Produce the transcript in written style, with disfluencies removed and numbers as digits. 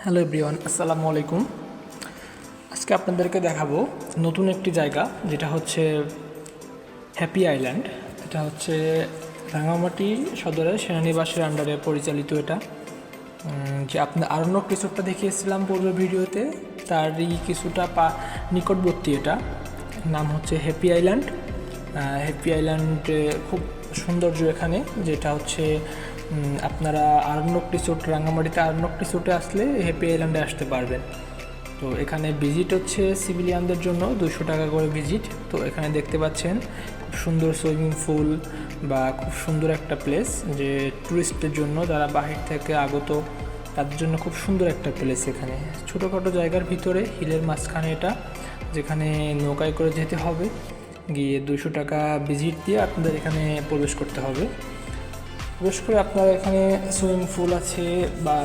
Hello everyone, আসসালামু আলাইকুম। আজকে আপনাদেরকে দেখাবো নতুন একটি জায়গা, যেটা হচ্ছে হ্যাপি আইল্যান্ড। এটা হচ্ছে রাঙামাটি সদরের সেনানিবাসের আন্ডারে পরিচালিত। এটা যে আপনার আরণ্যক রিসোর্টটা দেখিয়েছিলাম পূর্বের ভিডিওতে, তারই কিছুটা নিকটবর্তী। এটা নাম হচ্ছে হ্যাপি আইল্যান্ড। হ্যাপি আইল্যান্ডে খুব সৌন্দর্য এখানে, যেটা হচ্ছে আপনারা আরণ্যক রিসোর্ট, রাঙামাটিতে আরণ্যক রিসোর্টে আসলে হ্যাপি আইল্যান্ডে আসতে পারবেন। তো এখানে ভিজিট হচ্ছে সিভিলিয়ানদের জন্য 200 টাকা করে ভিজিট। তো এখানে দেখতে পাচ্ছেন খুব সুন্দর সুইমিং পুল বা খুব সুন্দর একটা প্লেস, যে ট্যুরিস্টদের জন্য, যারা বাহির থেকে আগত তাদের জন্য খুব সুন্দর একটা প্লেস। এখানে ছোটোখাটো জায়গার ভিতরে হিলের মাঝখানে এটা, যেখানে নৌকায় করে যেতে হবে, গিয়ে 200 টাকা ভিজিট দিয়ে আপনাদের এখানে প্রবেশ করতে হবে। প্রবেশ করে আপনারা এখানে সুইমিং পুল আছে বা